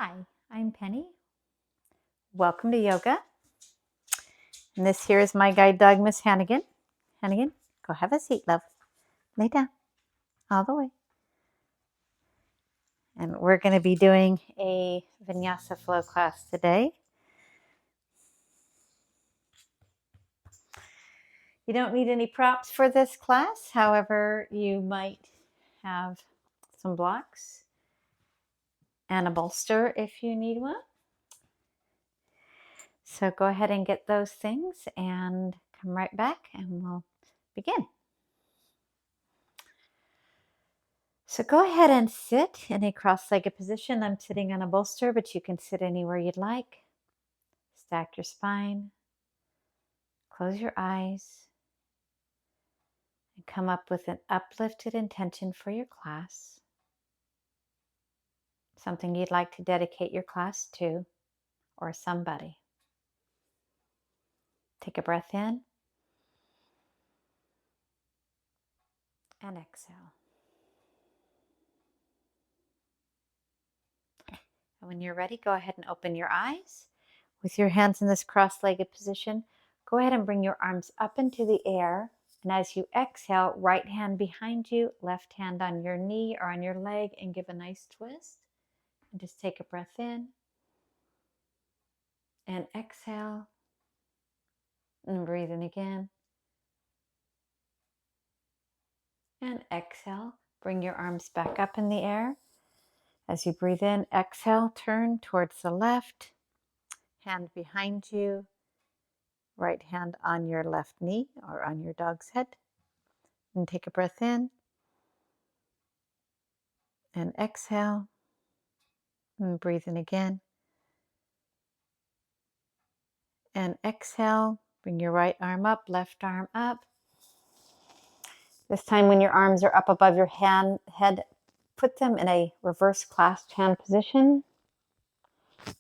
Hi, I'm Penny. Welcome to yoga. And this here is my guide dog, Miss Hannigan. Hannigan, go have a seat, love. Lay down, all the way. And we're going to be doing a vinyasa flow class today. You don't need any props for this class. However, you might have some blocks and a bolster if you need one. So go ahead and get those things and come right back and we'll begin. So go ahead and sit in a cross-legged position. I'm sitting on a bolster, but you can sit anywhere you'd like. Stack your spine. Close your eyes. And come up with an uplifted intention for your class. Something you'd like to dedicate your class to or somebody. Take a breath in and exhale. And when you're ready, go ahead and open your eyes. With your hands in this cross-legged position, go ahead and bring your arms up into the air. And as you exhale, right hand behind you, left hand on your knee or on your leg, and give a nice twist. And just take a breath in and exhale. And breathe in again. And exhale. Bring your arms back up in the air. As you breathe in, exhale, turn towards the left. Hand behind you. Right hand on your left knee or on your dog's head. And take a breath in. And exhale. And breathe in again. And exhale. Bring your right arm up, left arm up. This time when your arms are up above your head, put them in a reverse clasped hand position.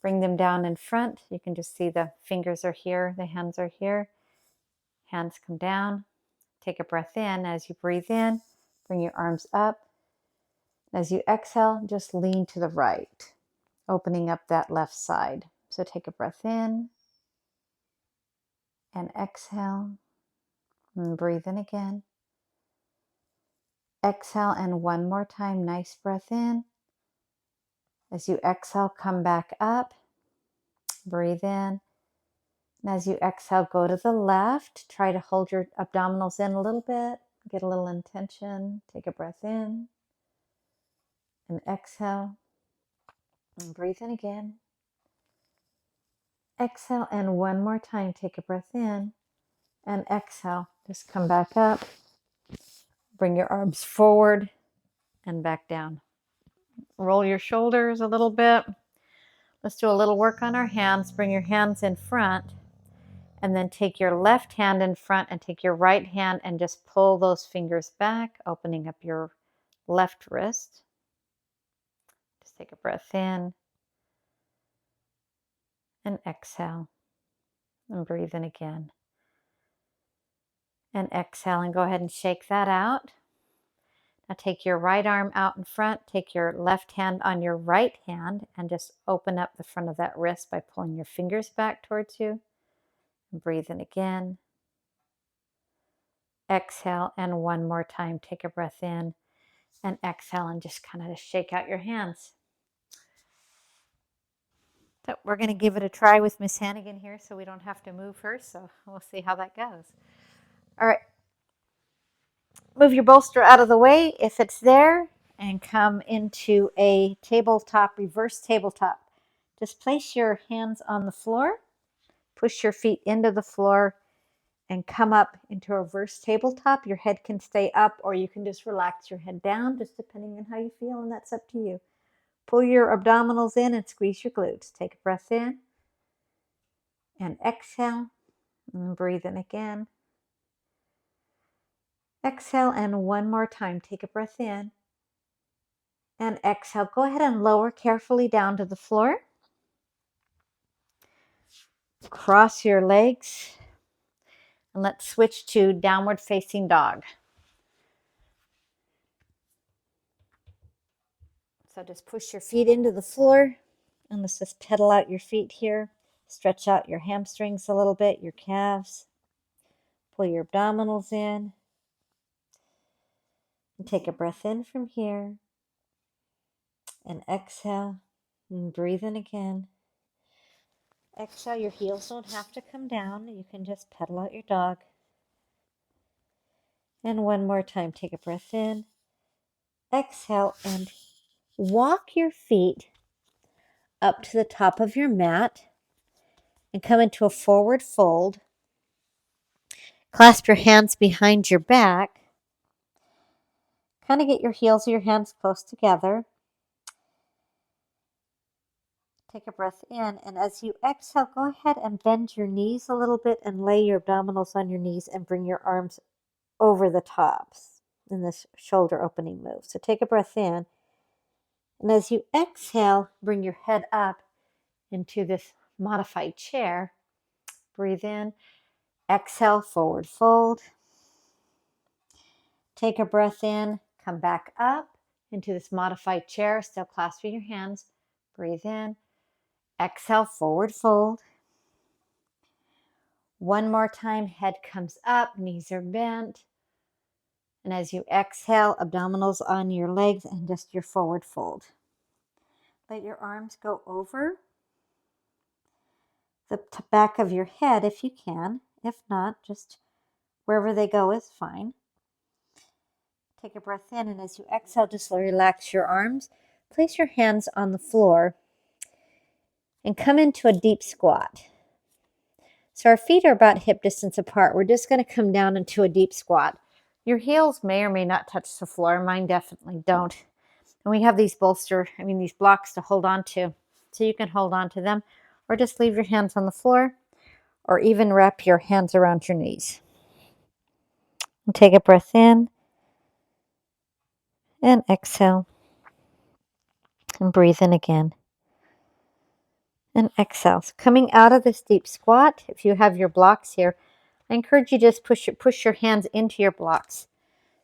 Bring them down in front. You can just see the fingers are here, the hands are here. Hands come down. Take a breath in. As you breathe in, bring your arms up. As you exhale, just lean to the right, opening up that left side. So take a breath in and exhale and breathe in again. Exhale and one more time, nice breath in. As you exhale, come back up, breathe in. And as you exhale, go to the left. Try to hold your abdominals in a little bit. Get a little intention. Take a breath in and exhale and breathe in again. Exhale and one more time, take a breath in and exhale. Just come back up. Bring your arms forward and back down. Roll your shoulders a little bit. Let's do a little work on our hands. Bring your hands in front and then take your left hand in front and take your right hand and just pull those fingers back, opening up your left wrist. Just take a breath in and exhale and breathe in again. And exhale and go ahead and shake that out. Now take your right arm out in front, take your left hand on your right hand and just open up the front of that wrist by pulling your fingers back towards you. And breathe in again. Exhale and one more time, take a breath in and exhale and just kind of shake out your hands. So we're going to give it a try with Miss Hannigan here so we don't have to move her, so we'll see how that goes. All right. Move your bolster out of the way if it's there and come into a tabletop, reverse tabletop. Just place your hands on the floor, push your feet into the floor, and come up into a reverse tabletop. Your head can stay up or you can just relax your head down, just depending on how you feel, and that's up to you. Pull your abdominals in and squeeze your glutes. Take a breath in and exhale and breathe in again. Exhale and one more time. Take a breath in and exhale. Go ahead and lower carefully down to the floor. Cross your legs and let's switch to downward facing dog. So just push your feet into the floor And let's just pedal out your feet here. Stretch out your hamstrings a little bit, your calves. Pull your abdominals in. And take a breath in from here. And exhale. And breathe in again. Exhale, your heels don't have to come down. You can just pedal out your dog. And one more time, take a breath in. Exhale and walk your feet up to the top of your mat and come into a forward fold. Clasp your hands behind your back. Kind of get your heels of your hands close together. Take a breath in, and as you exhale, go ahead and bend your knees a little bit and lay your abdominals on your knees and bring your arms over the tops in this shoulder opening move. So take a breath in, and as you exhale, bring your head up into this modified chair. Breathe in, exhale, forward fold. Take a breath in, come back up into this modified chair, still clasping your hands. Breathe in, exhale, forward fold. One more time, head comes up, knees are bent. And as you exhale, abdominals on your legs and just your forward fold. Let your arms go over the back of your head if you can. If not, just wherever they go is fine. Take a breath in, and as you exhale, just relax your arms. Place your hands on the floor and come into a deep squat. So our feet are about hip distance apart. We're just going to come down into a deep squat. Your heels may or may not touch the floor. Mine definitely don't. And we have these these blocks to hold on to. So you can hold on to them or just leave your hands on the floor or even wrap your hands around your knees. And take a breath in and exhale. And breathe in again. And exhale. So coming out of this deep squat, if you have your blocks here, I encourage you just push your hands into your blocks.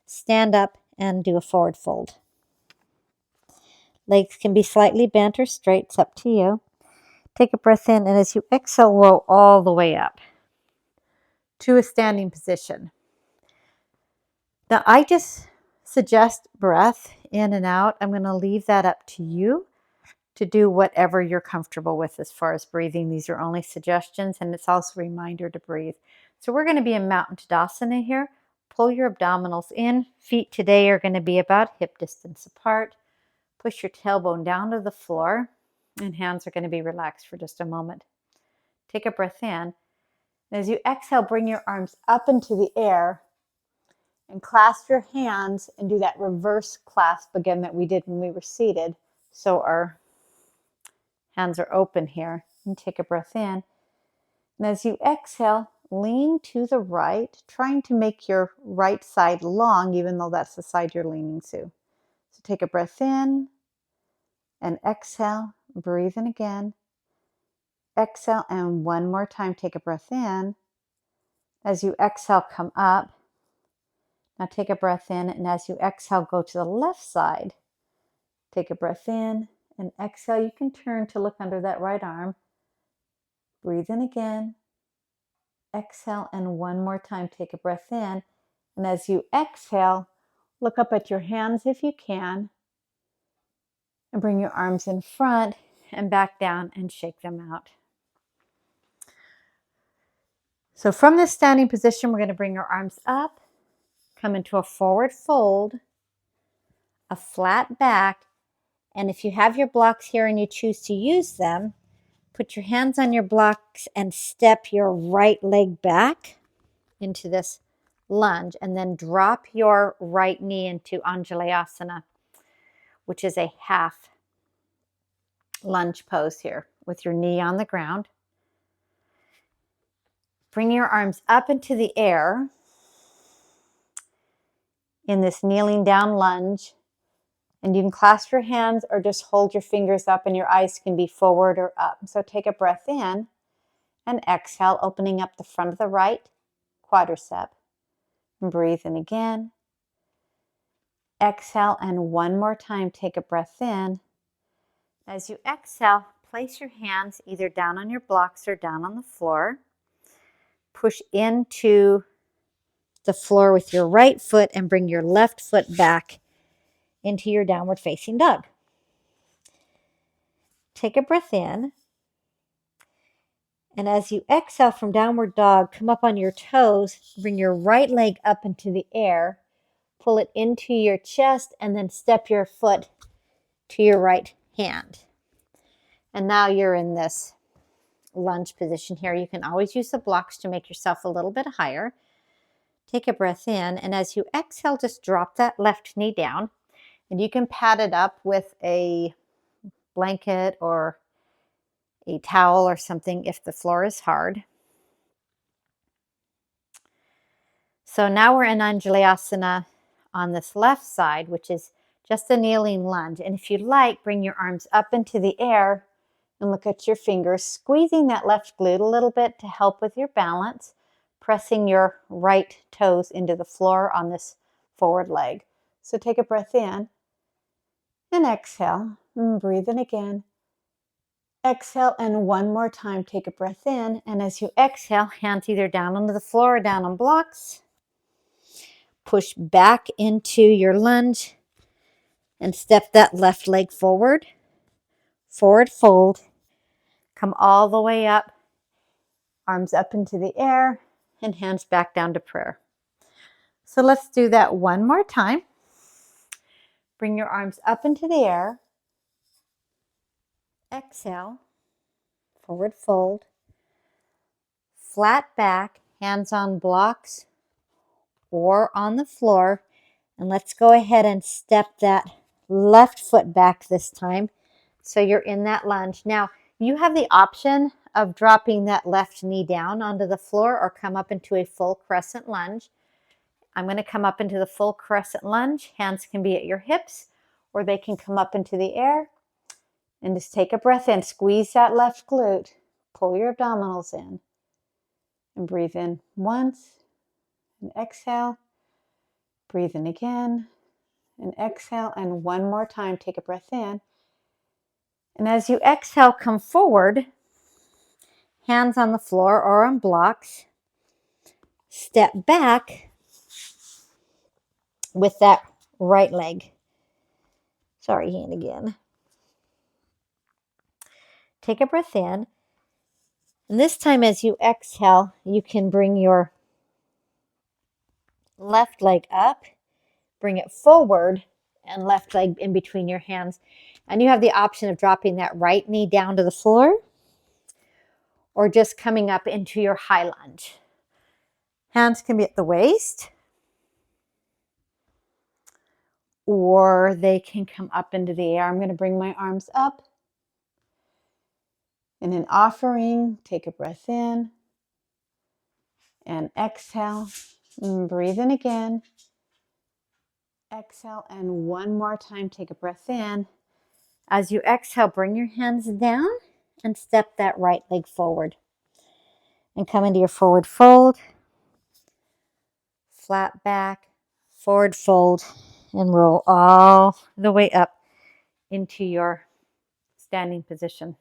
Stand up and do a forward fold. Legs can be slightly bent or straight. It's up to you. Take a breath in, and as you exhale, roll all the way up to a standing position. Now, I just suggest breath in and out. I'm going to leave that up to you to do whatever you're comfortable with as far as breathing. These are only suggestions, and it's also a reminder to breathe. So we're going to be in Mountain Tadasana here. Pull your abdominals in. Feet today are going to be about hip distance apart. Push your tailbone down to the floor, and hands are going to be relaxed for just a moment. Take a breath in. And as you exhale, bring your arms up into the air and clasp your hands and do that reverse clasp again that we did when we were seated. So our hands are open here. And take a breath in. And as you exhale, lean to the right, trying to make your right side long, even though that's the side you're leaning to. So take a breath in and exhale. Breathe in again. Exhale, and one more time, take a breath in. As you exhale, come up. Now take a breath in, and as you exhale, go to the left side. Take a breath in and exhale. You can turn to look under that right arm. Breathe in again. Exhale, and one more time, take a breath in. And as you exhale, look up at your hands if you can, and bring your arms in front and back down and shake them out. So from this standing position, we're going to bring our arms up, come into a forward fold, a flat back, and if you have your blocks here and you choose to use them, put your hands on your blocks and step your right leg back into this lunge, and then drop your right knee into Anjalayasana, which is a half lunge pose here with your knee on the ground. Bring your arms up into the air in this kneeling down lunge, and you can clasp your hands or just hold your fingers up, and your eyes can be forward or up. So take a breath in and exhale, opening up the front of the right quadricep. And breathe in again. Exhale, and one more time, take a breath in. As you exhale, place your hands either down on your blocks or down on the floor. Push into the floor with your right foot and bring your left foot back into your downward facing dog. Take a breath in. And as you exhale from downward dog, come up on your toes, bring your right leg up into the air, pull it into your chest, and then step your foot to your right hand. And now you're in this lunge position here. You can always use the blocks to make yourself a little bit higher. Take a breath in, and as you exhale, just drop that left knee down, and you can pad it up with a blanket or a towel or something if the floor is hard. So now we're in Anjalayasana on this left side, which is just a kneeling lunge. And if you'd like, bring your arms up into the air and look at your fingers, squeezing that left glute a little bit to help with your balance, pressing your right toes into the floor on this forward leg. So take a breath in and exhale, and breathe in again. Exhale, and one more time, take a breath in. And as you exhale, hands either down onto the floor or down on blocks. Push back into your lunge and step that left leg forward. Forward fold. Come all the way up. Arms up into the air and hands back down to prayer. So let's do that one more time. Bring your arms up into the air. Exhale. Forward fold. Flat back, hands on blocks or on the floor. And let's go ahead and step that left foot back this time. So you're in that lunge. Now, you have the option of dropping that left knee down onto the floor or come up into a full crescent lunge. I'm going to come up into the full crescent lunge. Hands can be at your hips or they can come up into the air. And just take a breath in. Squeeze that left glute. Pull your abdominals in. And breathe in once. And exhale. Breathe in again. And exhale. And one more time. Take a breath in. And as you exhale, come forward. Hands on the floor or on blocks. Step back with that right leg. Sorry, Hannigan. Take a breath in. And this time as you exhale, you can bring your left leg up, bring it forward, and left leg in between your hands. And you have the option of dropping that right knee down to the floor or just coming up into your high lunge. Hands can be at the waist or they can come up into the air. I'm going to bring my arms up. In an offering, take a breath in and exhale. And breathe in again. Exhale, and one more time, take a breath in. As you exhale, bring your hands down and step that right leg forward. And come into your forward fold. Flat back, forward fold, and roll all the way up into your standing position.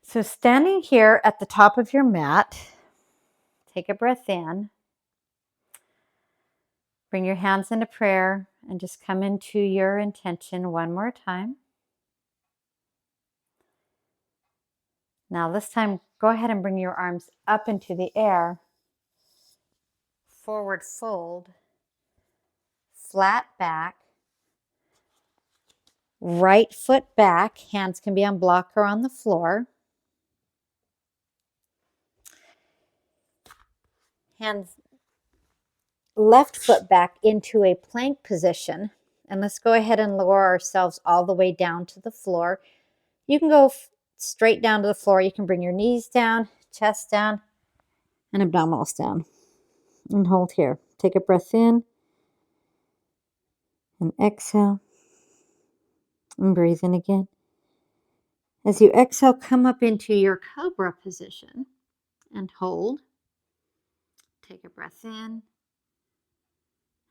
So standing here at the top of your mat, take a breath in. Bring your hands into prayer and just come into your intention one more time. Now this time, go ahead and bring your arms up into the air. Forward fold. Flat back. Right foot back. Hands can be on block or on the floor. Hands left foot back into a plank position. And let's go ahead and lower ourselves all the way down to the floor. You can go straight down to the floor. You can bring your knees down, chest down, and abdominals down. And hold here. Take a breath in. And exhale. And breathe in again. As you exhale, come up into your cobra position and hold. Take a breath in.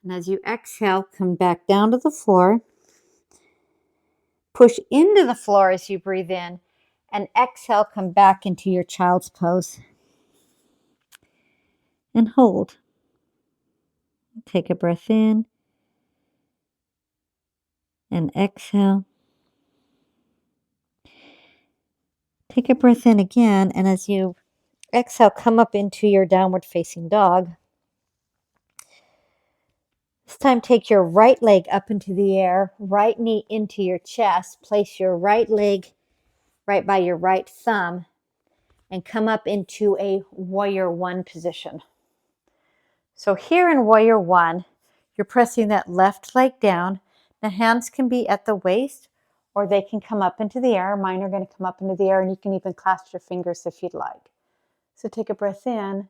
And as you exhale, come back down to the floor. Push into the floor as you breathe in, and exhale, come back into your child's pose. And hold. Take a breath in and exhale. Take a breath in again, and as you exhale, come up into your downward facing dog. This time, take your right leg up into the air, right knee into your chest. Place your right leg right by your right thumb and come up into a warrior one position. So here in warrior one, you're pressing that left leg down. The hands can be at the waist or they can come up into the air. Mine are going to come up into the air, and you can even clasp your fingers if you'd like. So take a breath in.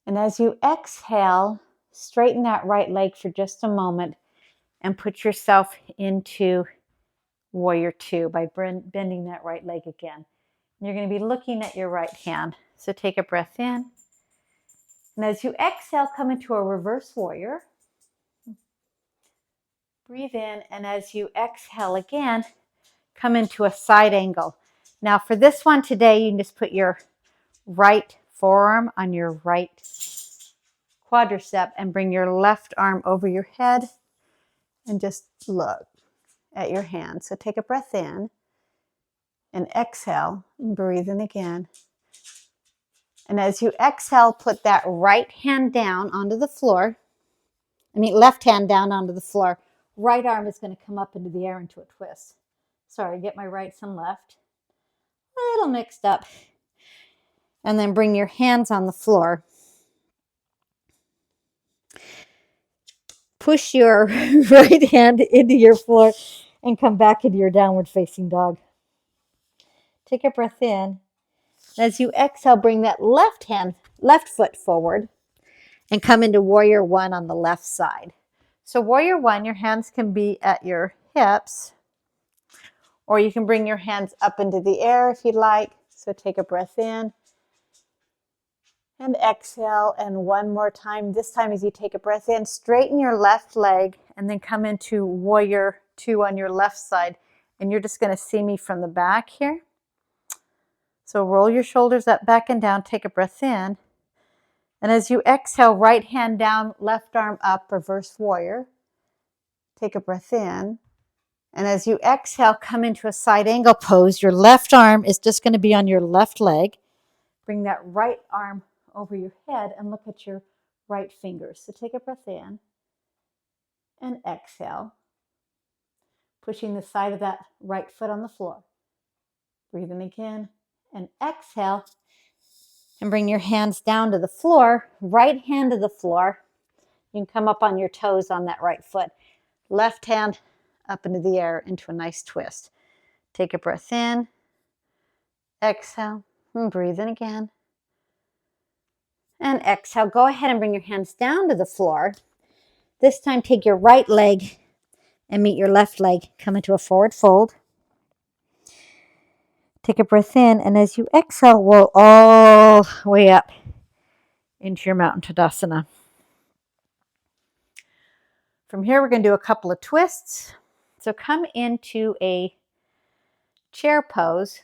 And as you exhale, straighten that right leg for just a moment and put yourself into warrior two by bending that right leg again. And you're going to be looking at your right hand. So take a breath in. And as you exhale, come into a reverse warrior. Breathe in, and as you exhale again, come into a side angle. Now for this one today, you can just put your right forearm on your right quadricep and bring your left arm over your head and just look at your hand. So take a breath in and exhale and breathe in again. And as you exhale, put that right hand down onto the floor. Left hand down onto the floor. Right arm is going to come up into the air into a twist. Sorry, get my right and left. A little mixed up. And then bring your hands on the floor. Push your right hand into your floor and come back into your downward facing dog. Take a breath in. As you exhale, bring that left foot forward and come into warrior one on the left side. So warrior one, your hands can be at your hips, or you can bring your hands up into the air if you'd like. So take a breath in and exhale. And one more time. This time as you take a breath in, straighten your left leg and then come into warrior two on your left side. And you're just going to see me from the back here. So roll your shoulders up, back and down. Take a breath in. And as you exhale, right hand down, left arm up, reverse warrior. Take a breath in. And as you exhale, come into a side angle pose. Your left arm is just going to be on your left leg. Bring that right arm over your head and look at your right fingers. So take a breath in and exhale, pushing the side of that right foot on the floor. Breathe in again and exhale. And bring your hands down to the floor, right hand to the floor. You can come up on your toes on that right foot. Left hand up into the air into a nice twist. Take a breath in, exhale, and breathe in again. And exhale. Go ahead and bring your hands down to the floor. This time take your right leg and meet your left leg. Come into a forward fold. Take a breath in, and as you exhale, roll all the way up into your mountain Tadasana. From here, we're going to do a couple of twists. So come into a chair pose.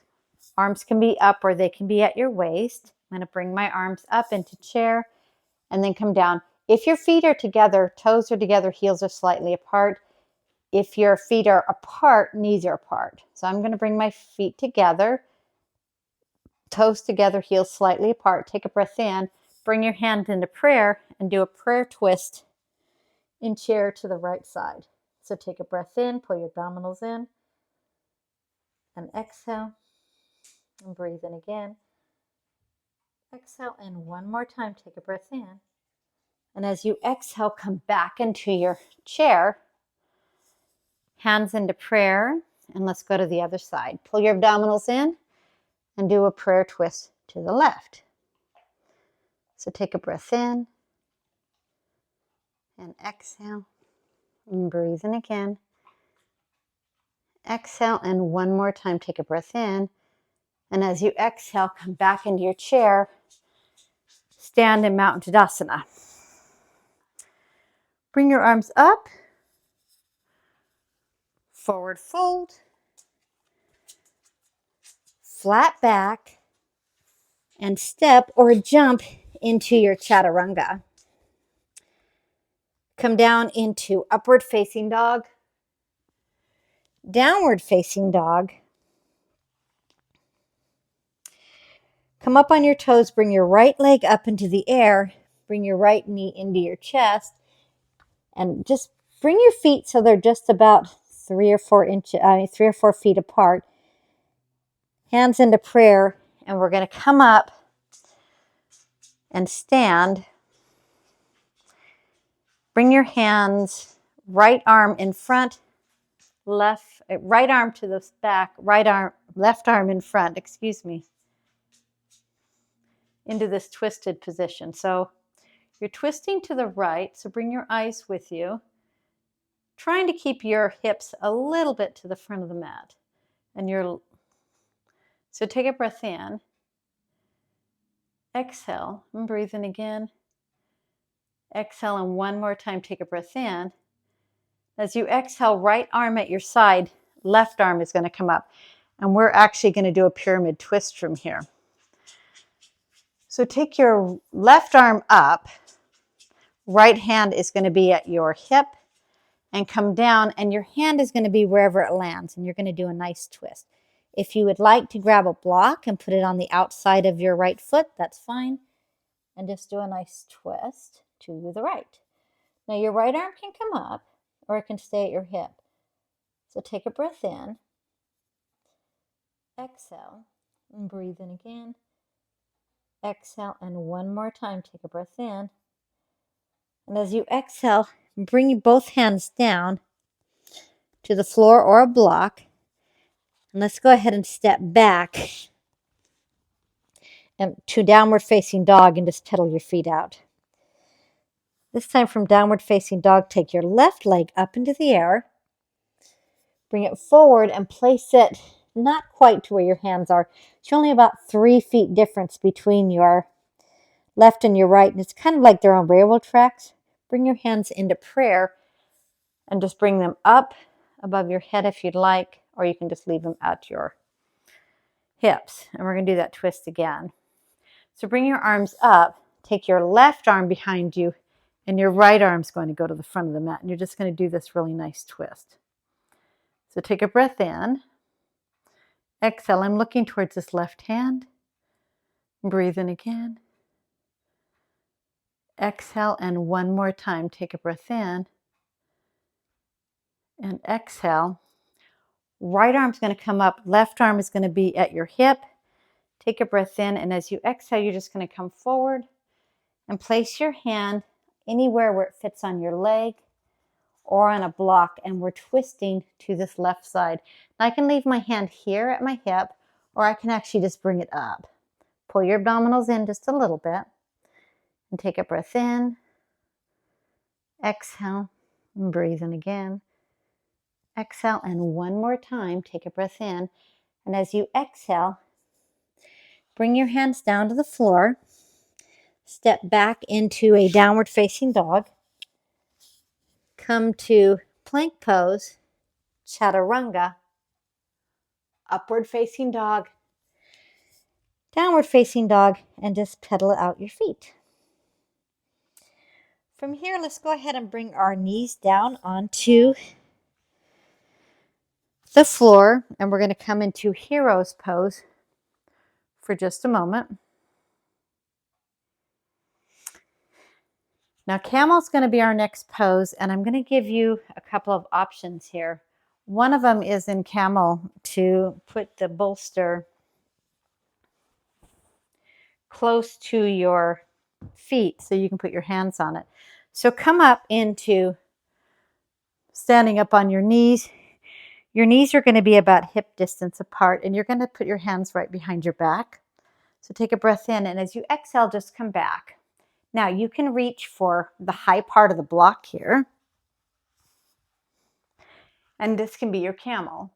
Arms can be up or they can be at your waist. I'm going to bring my arms up into chair and then come down. If your feet are together, toes are together, heels are slightly apart. If your feet are apart, knees are apart. So I'm going to bring my feet together, toes together, heels slightly apart. Take a breath in, bring your hands into prayer and do a prayer twist in chair to the right side. So take a breath in, pull your abdominals in, and exhale, and breathe in again. Exhale, and one more time, take a breath in. And as you exhale, come back into your chair, hands into prayer, and let's go to the other side. Pull your abdominals in and do a prayer twist to the left. So take a breath in and exhale and breathe in again. Exhale, and one more time, take a breath in. And as you exhale, come back into your chair, stand in Mountain Tadasana. Bring your arms up, Forward fold, flat back, and step or jump into your chaturanga. Come down into upward facing dog, downward facing dog. Come up on your toes, bring your right leg up into the air, bring your right knee into your chest, and just bring your feet so they're just about 3 or 4 feet apart. Hands into prayer, and we're going to come up and stand. Bring your hands, right arm in front, right arm to the back, left arm in front, into this twisted position. So you're twisting to the right, so bring your eyes with you, trying to keep your hips a little bit to the front of the mat. So take a breath in, exhale, and breathe in again. Exhale, and one more time, take a breath in. As you exhale, right arm at your side, left arm is going to come up. And we're actually going to do a pyramid twist from here. So take your left arm up, right hand is going to be at your hip, and come down, and your hand is going to be wherever it lands, and you're going to do a nice twist. If you would like to grab a block and put it on the outside of your right foot, that's fine. And just do a nice twist to the right. Now your right arm can come up, or it can stay at your hip. So take a breath in, exhale, and breathe in again. Exhale, and one more time, take a breath in. And as you exhale, bring both hands down to the floor or a block. And let's go ahead and step back and to downward facing dog and just pedal your feet out. This time from downward facing dog, take your left leg up into the air. Bring it forward and place it not quite to where your hands are. It's only about 3 feet difference between your left and your right. And it's kind of like they're on railroad tracks. Bring your hands into prayer and just bring them up above your head if you'd like, or you can just leave them at your hips. And we're going to do that twist again. So bring your arms up, take your left arm behind you, and your right arm is going to go to the front of the mat. And you're just going to do this really nice twist. So take a breath in. Exhale, I'm looking towards this left hand. Breathe in again. Exhale, and one more time, take a breath in. And exhale. Right arm's going to come up, left arm is going to be at your hip. Take a breath in, and as you exhale, you're just going to come forward and place your hand anywhere where it fits on your leg or on a block, and we're twisting to this left side. Now I can leave my hand here at my hip, or I can actually just bring it up. Pull your abdominals in just a little bit, and take a breath in, exhale, and breathe in again. Exhale, and one more time, take a breath in, and as you exhale, bring your hands down to the floor, step back into a downward facing dog, come to plank pose, chaturanga, upward facing dog, downward facing dog, and just pedal out your feet. From here, let's go ahead and bring our knees down onto the floor, and we're going to come into hero's pose for just a moment. Now camel's going to be our next pose, and I'm going to give you a couple of options here. One of them is in camel to put the bolster close to your feet so you can put your hands on it. So come up into standing up on your knees. Your knees are going to be about hip distance apart, and you're going to put your hands right behind your back. So take a breath in, and as you exhale, just come back. Now you can reach for the high part of the block here, and this can be your camel.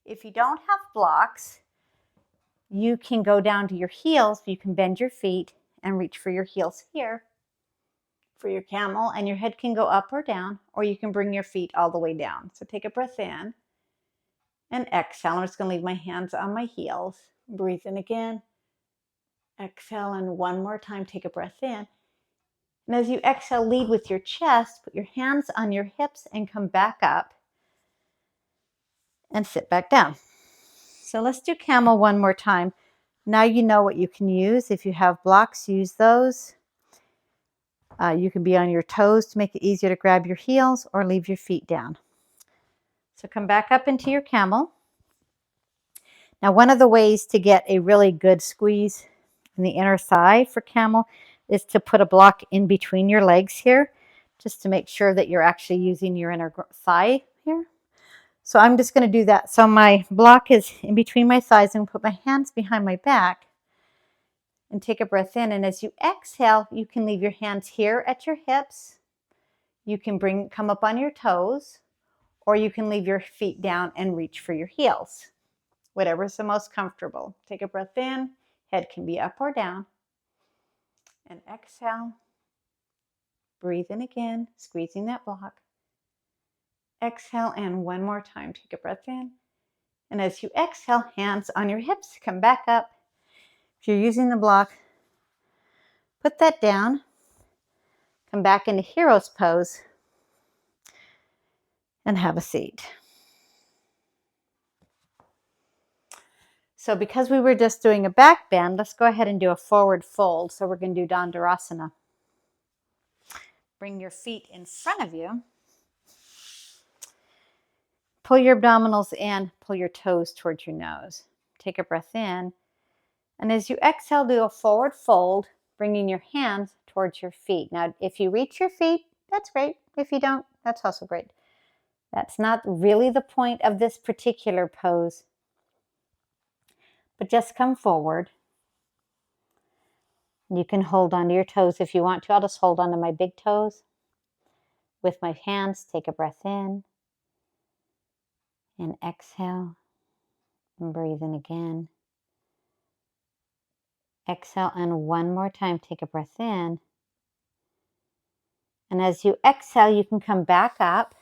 If you don't have blocks, you can go down to your heels. You can bend your feet and reach for your heels here for your camel, and your head can go up or down, or you can bring your feet all the way down. So take a breath in and exhale. I'm just going to leave my hands on my heels. Breathe in again. Exhale, and one more time, take a breath in. And as you exhale, lead with your chest. Put your hands on your hips and come back up and sit back down. So let's do camel one more time. Now you know what you can use. If you have blocks, use those. You can be on your toes to make it easier to grab your heels or leave your feet down. So come back up into your camel. Now, one of the ways to get a really good squeeze in the inner thigh for camel is to put a block in between your legs here, just to make sure that you're actually using your inner thigh here. So I'm just going to do that. So my block is in between my thighs. I'm going to put my hands behind my back and take a breath in. And as you exhale, you can leave your hands here at your hips. You can come up on your toes, or you can leave your feet down and reach for your heels. Whatever's the most comfortable. Take a breath in. Head can be up or down. And exhale. Breathe in again, squeezing that block. Exhale, and one more time. Take a breath in. And as you exhale, hands on your hips, come back up. If you're using the block, put that down. Come back into hero's pose and have a seat. So because we were just doing a back bend, let's go ahead and do a forward fold. So we're going to do Dandasana. Bring your feet in front of you. Pull your abdominals in, pull your toes towards your nose. Take a breath in. And as you exhale, do a forward fold, bringing your hands towards your feet. Now, if you reach your feet, that's great. If you don't, that's also great. That's not really the point of this particular pose. But just come forward. You can hold onto your toes if you want to. I'll just hold onto my big toes. With my hands, take a breath in. And exhale. And breathe in again. Exhale, and one more time, take a breath in. And as you exhale, you can come back up.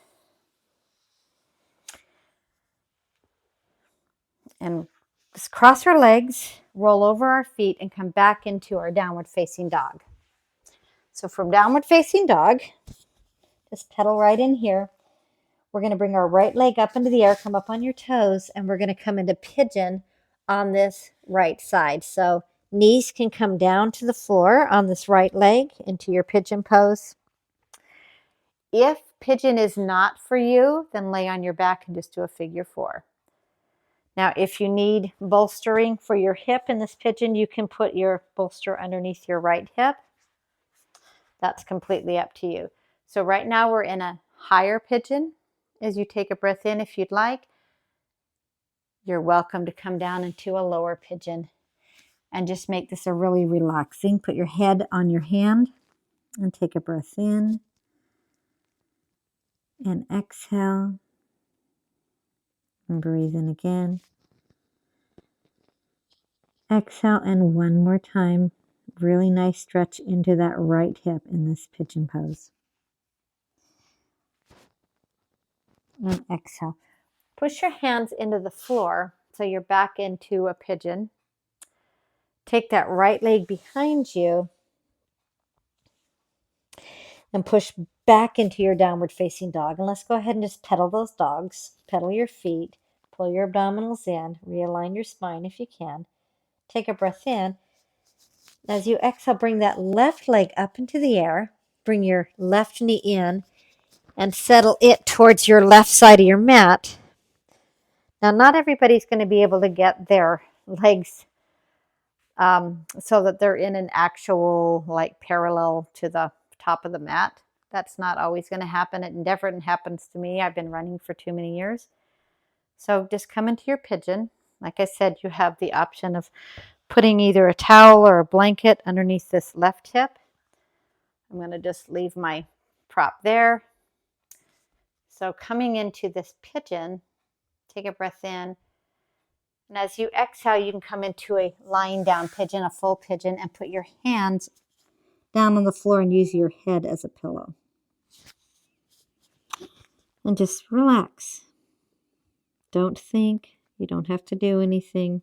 And just cross our legs, roll over our feet, and come back into our downward facing dog. So from downward facing dog, just pedal right in here. We're going to bring our right leg up into the air, come up on your toes, and we're going to come into pigeon on this right side. So knees can come down to the floor on this right leg into your pigeon pose. If pigeon is not for you, then lay on your back and just do a figure 4. Now, if you need bolstering for your hip in this pigeon, you can put your bolster underneath your right hip. That's completely up to you. So right now we're in a higher pigeon. As you take a breath in, if you'd like, you're welcome to come down into a lower pigeon and just make this a really relaxing. Put your head on your hand and take a breath in and exhale and breathe in again. Exhale, and one more time. Really nice stretch into that right hip in this pigeon pose. And exhale. Push your hands into the floor so you're back into a pigeon. Take that right leg behind you and push back into your downward facing dog. And let's go ahead and just pedal those dogs. Pedal your feet. Pull your abdominals in. Realign your spine if you can. Take a breath in. As you exhale, bring that left leg up into the air. Bring your left knee in and settle it towards your left side of your mat. Now, not everybody's going to be able to get their legs so that they're in an actual, like, parallel to the top of the mat. That's not always going to happen. It never happens to me. I've been running for too many years. So just come into your pigeon. Like I said, you have the option of putting either a towel or a blanket underneath this left hip. I'm going to just leave my prop there. So coming into this pigeon, take a breath in. And as you exhale, you can come into a lying down pigeon, a full pigeon, and put your hands down on the floor and use your head as a pillow. And just relax. Don't think. You don't have to do anything.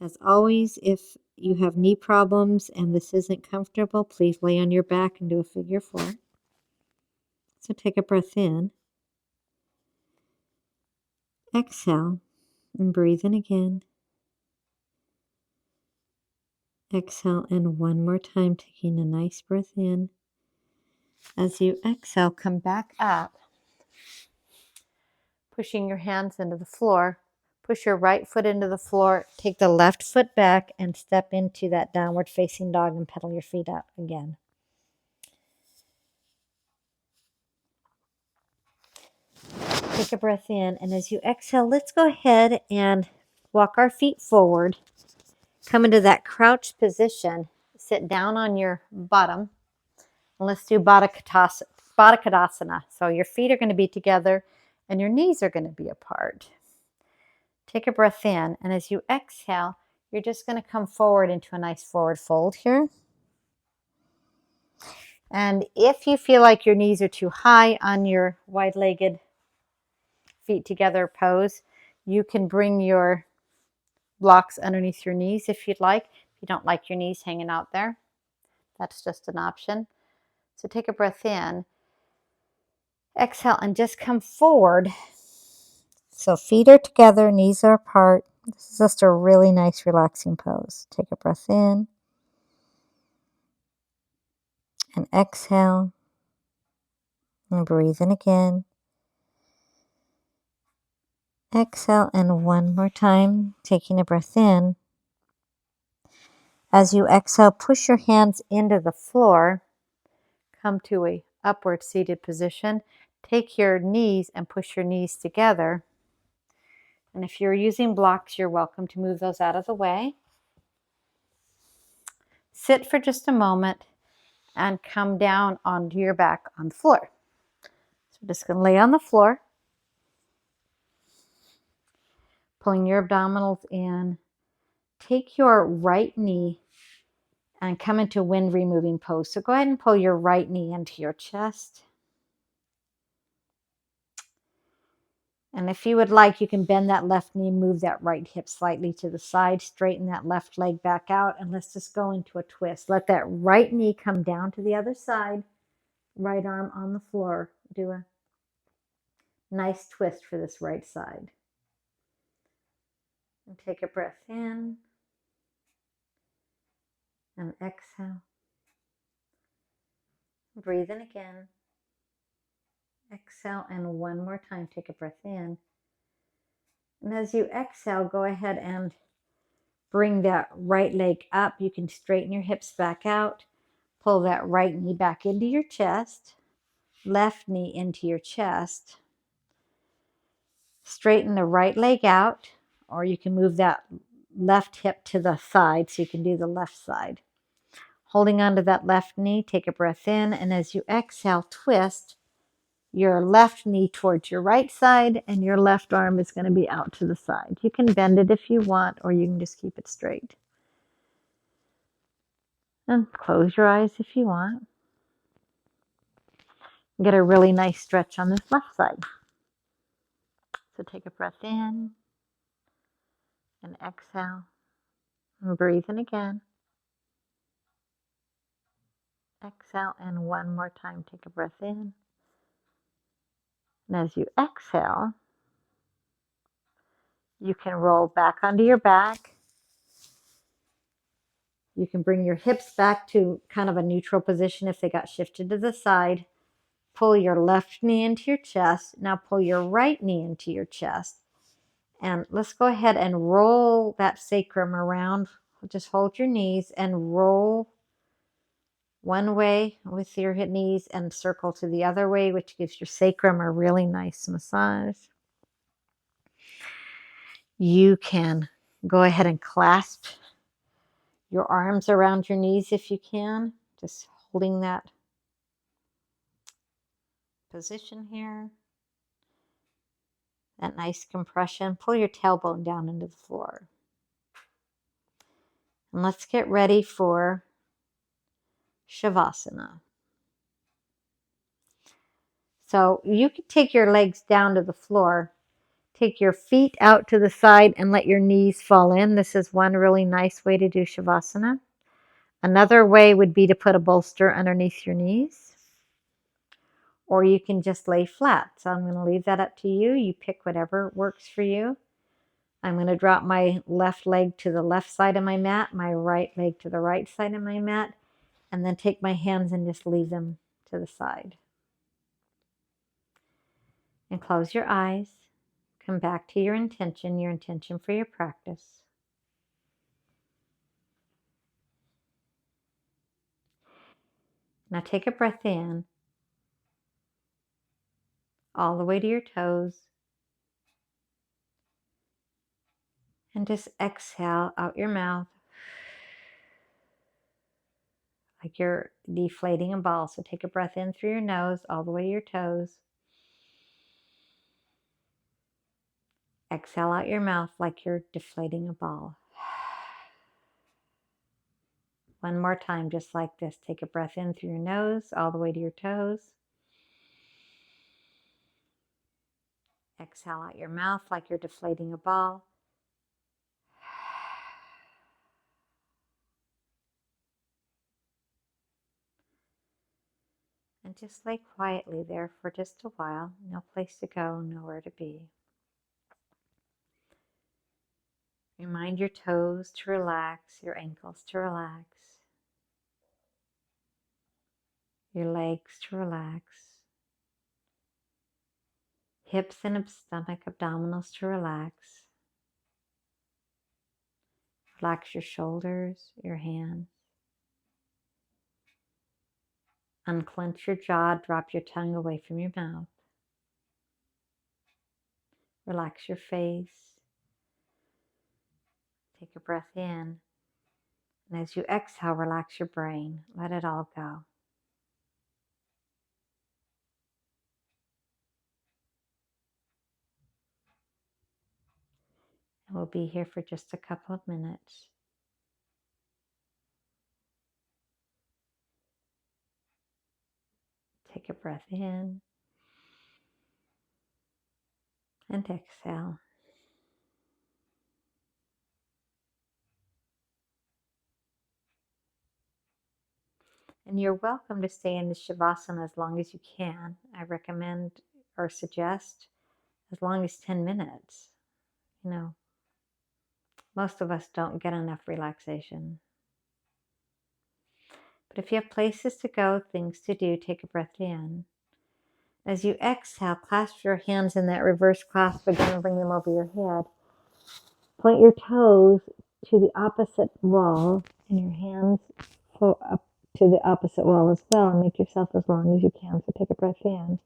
As always, if you have knee problems and this isn't comfortable, please lay on your back and do a figure 4. So take a breath in. Exhale and breathe in again. Exhale, and one more time, taking a nice breath in. As you exhale, come back up, pushing your hands into the floor. Push your right foot into the floor, take the left foot back, and step into that downward facing dog and pedal your feet out again. Take a breath in, and as you exhale, let's go ahead and walk our feet forward. Come into that crouch position. Sit down on your bottom. And let's do Baddha Konasana. So your feet are going to be together and your knees are going to be apart. Take a breath in, and as you exhale, you're just going to come forward into a nice forward fold here. And if you feel like your knees are too high on your wide-legged feet together pose, you can bring your blocks underneath your knees if you'd like. If you don't like your knees hanging out there, that's just an option. So take a breath in, exhale, and just come forward. So feet are together, knees are apart. This is just a really nice relaxing pose. Take a breath in and exhale and breathe in again. Exhale, and one more time, taking a breath in. As you exhale, push your hands into the floor. Come to a upward seated position. Take your knees and push your knees together. And if you're using blocks, you're welcome to move those out of the way. Sit for just a moment and come down onto your back on the floor. So we're just going to lay on the floor, pulling your abdominals in. Take your right knee and come into wind removing pose. So go ahead and pull your right knee into your chest. And if you would like, you can bend that left knee, move that right hip slightly to the side, straighten that left leg back out, and let's just go into a twist. Let that right knee come down to the other side, right arm on the floor. Do a nice twist for this right side. And take a breath in and exhale. Breathe in again. Exhale, and one more time, take a breath in. And as you exhale, go ahead and bring that right leg up. You can straighten your hips back out. Pull that right knee back into your chest. Left knee into your chest. Straighten the right leg out, or you can move that left hip to the side so you can do the left side. Holding onto that left knee, take a breath in, and as you exhale, twist your left knee towards your right side, and your left arm is going to be out to the side. You can bend it if you want, or you can just keep it straight. And close your eyes if you want. Get a really nice stretch on this left side. So take a breath in and exhale, and breathe in again. Exhale, and one more time, take a breath in. And as you exhale, you can roll back onto your back. You can bring your hips back to kind of a neutral position if they got shifted to the side. Pull your left knee into your chest. Now pull your right knee into your chest. And let's go ahead and roll that sacrum around. Just hold your knees and roll one way with your knees and circle to the other way, which gives your sacrum a really nice massage. You can go ahead and clasp your arms around your knees if you can, just holding that position here. That nice compression. Pull your tailbone down into the floor. And let's get ready for Shavasana. So you can take your legs down to the floor. Take your feet out to the side and let your knees fall in. This is one really nice way to do Shavasana. Another way would be to put a bolster underneath your knees. Or you can just lay flat. So I'm going to leave that up to you. You pick whatever works for you. I'm going to drop my left leg to the left side of my mat, my right leg to the right side of my mat, and then take my hands and just leave them to the side. And close your eyes. Come back to your intention for your practice. Now take a breath in all the way to your toes. And just exhale out your mouth like you're deflating a ball. So take a breath in through your nose all the way to your toes. Exhale out your mouth like you're deflating a ball. One more time, just like this. Take a breath in through your nose all the way to your toes. Exhale out your mouth like you're deflating a ball. And just lay quietly there for just a while. No place to go, nowhere to be. Remind your toes to relax, your ankles to relax, your legs to relax, hips and stomach, abdominals to relax. Relax your shoulders, your hands. Unclench your jaw, drop your tongue away from your mouth. Relax your face. Take a breath in. And as you exhale, relax your brain. Let it all go. And we'll be here for just a couple of minutes. Take a breath in and exhale. And you're welcome to stay in the Shavasana as long as you can. I recommend or suggest as long as 10 minutes. You know, most of us don't get enough relaxation. But if you have places to go, things to do, take a breath in. As you exhale, clasp your hands in that reverse clasp again and bring them over your head. Point your toes to the opposite wall and your hands flow up to the opposite wall as well, and make yourself as long as you can. So take a breath in.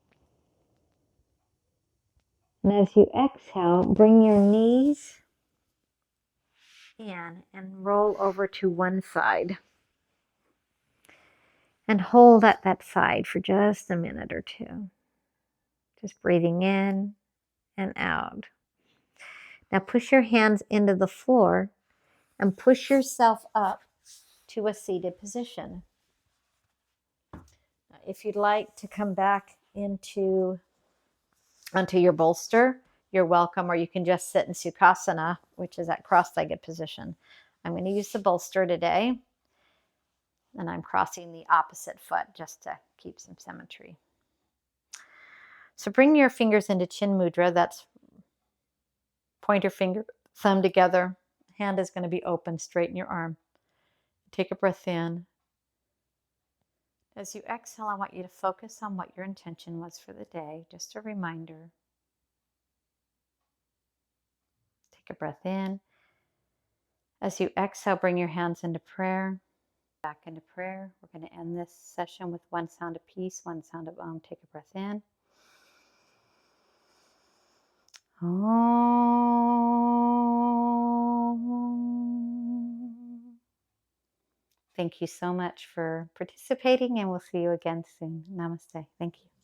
And as you exhale, bring your knees in and roll over to one side. And hold at that side for just a minute or two. Just breathing in and out. Now push your hands into the floor and push yourself up to a seated position. If you'd like to come back onto your bolster, you're welcome, or you can just sit in Sukhasana, which is that cross-legged position. I'm going to use the bolster today, and I'm crossing the opposite foot just to keep some symmetry. So bring your fingers into Chin Mudra. That's pointer finger, thumb together. Hand is going to be open, straighten your arm. Take a breath in. As you exhale, I want you to focus on what your intention was for the day. Just a reminder. Take a breath in. As you exhale, bring your hands into prayer. Back into prayer. We're going to end this session with one sound of peace, one sound of Om. Take a breath in. Om. Thank you so much for participating, and we'll see you again soon. Namaste. Thank you.